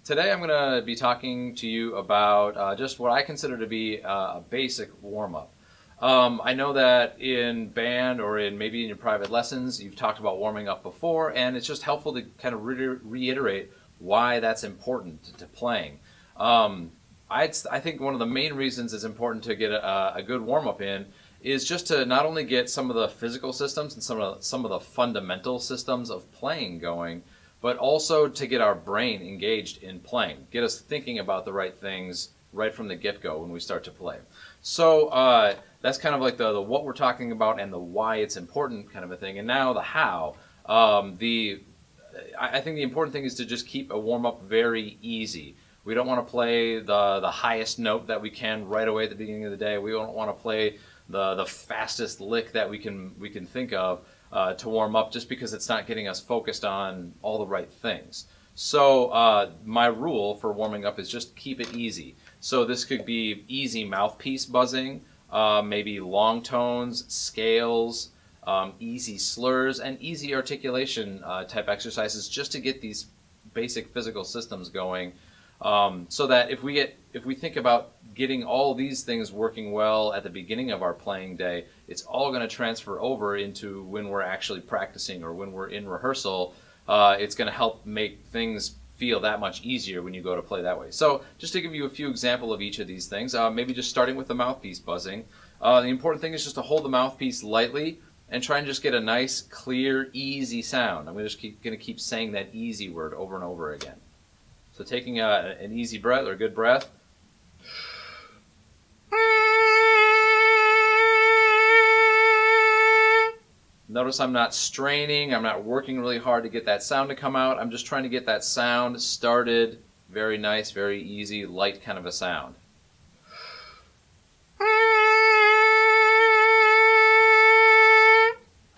Today I'm going to be talking to you about just what I consider to be a basic warm-up. I know that in band or maybe in your private lessons you've talked about warming up before, and it's just helpful to kind of reiterate why that's important to playing. I think one of the main reasons it's important to get a good warm-up in is just to not only get some of the physical systems and some of the fundamental systems of playing going, but also to get our brain engaged in playing, get us thinking about the right things right from the get-go when we start to play. So that's kind of like the what we're talking about and the why it's important kind of a thing. And now the how. I think the important thing is to just keep a warm-up very easy. We don't want to play the highest note that we can right away at the beginning of the day. We don't want to play the fastest lick that we can think of to warm up, just because it's not getting us focused on all the right things. So my rule for warming up is just keep it easy. So this could be easy mouthpiece buzzing, maybe long tones, scales, easy slurs, and easy articulation type exercises, just to get these basic physical systems going. So that if we think about getting all these things working well at the beginning of our playing day, it's all going to transfer over into when we're actually practicing or when we're in rehearsal. It's going to help make things feel that much easier when you go to play that way. So just to give you a few examples of each of these things, maybe just starting with the mouthpiece buzzing. The important thing is just to hold the mouthpiece lightly and try and just get a nice, clear, easy sound. I'm going to keep saying that easy word over and over again. So taking an easy breath or a good breath. Notice I'm not straining, I'm not working really hard to get that sound to come out. I'm just trying to get that sound started. Very nice, very easy, light kind of a sound.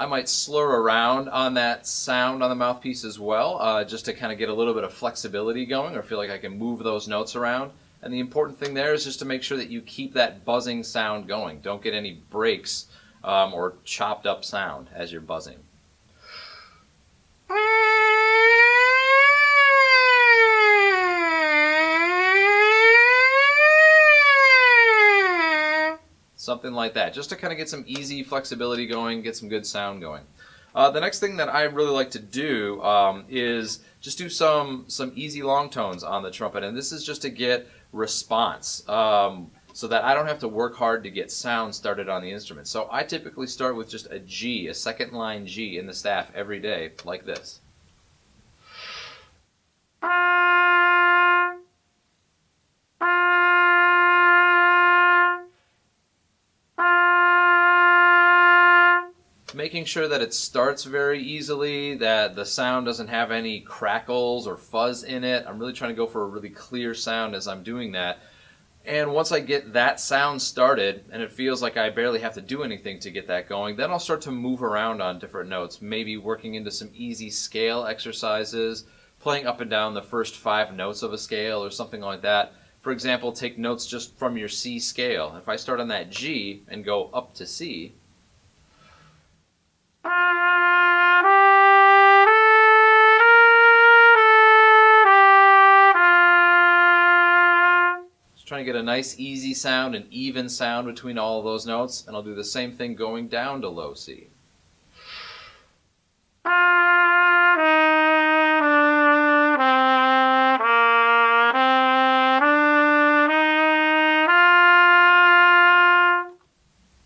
I might slur around on that sound on the mouthpiece as well, just to kind of get a little bit of flexibility going, or feel like I can move those notes around. And the important thing there is just to make sure that you keep that buzzing sound going. Don't get any breaks or chopped up sound as you're buzzing. Something like that, just to kind of get some easy flexibility going, get some good sound going. The next thing that I really like to do is just do some easy long tones on the trumpet, and this is just to get response, so that I don't have to work hard to get sound started on the instrument. So I typically start with just a G, a second line G in the staff every day, like this. Making sure that it starts very easily, that the sound doesn't have any crackles or fuzz in it. I'm really trying to go for a really clear sound as I'm doing that. And once I get that sound started, and it feels like I barely have to do anything to get that going, then I'll start to move around on different notes, maybe working into some easy scale exercises, playing up and down the first 5 notes of a scale or something like that. For example, take notes just from your C scale. If I start on that G and go up to C, trying to get a nice easy sound, an even sound between all of those notes, and I'll do the same thing going down to low C.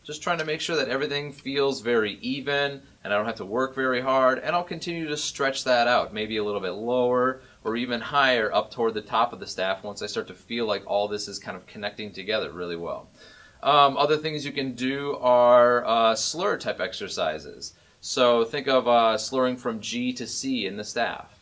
Just trying to make sure that everything feels very even and I don't have to work very hard, and I'll continue to stretch that out, maybe a little bit lower or even higher up toward the top of the staff once I start to feel like all this is kind of connecting together really well. Other things you can do are slur type exercises. So think of slurring from G to C in the staff.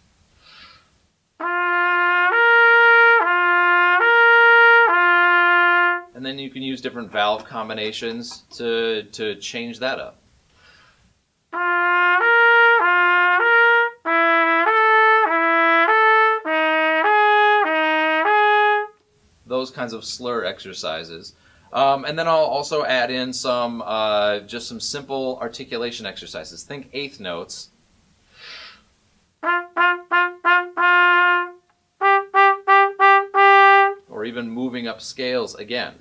And then you can use different valve combinations to change that up. Those kinds of slur exercises. And then I'll also add in some just some simple articulation exercises. Think eighth notes. or even moving up scales again.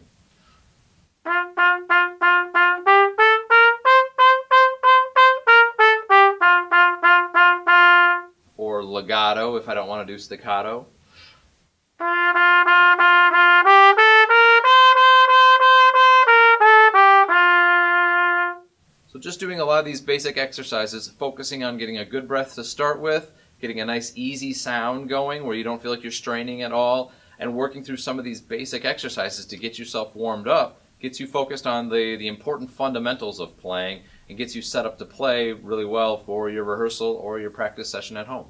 Or legato if I don't want to do staccato. So just doing a lot of these basic exercises, focusing on getting a good breath to start with, getting a nice easy sound going where you don't feel like you're straining at all, and working through some of these basic exercises to get yourself warmed up, gets you focused on the important fundamentals of playing, and gets you set up to play really well for your rehearsal or your practice session at home.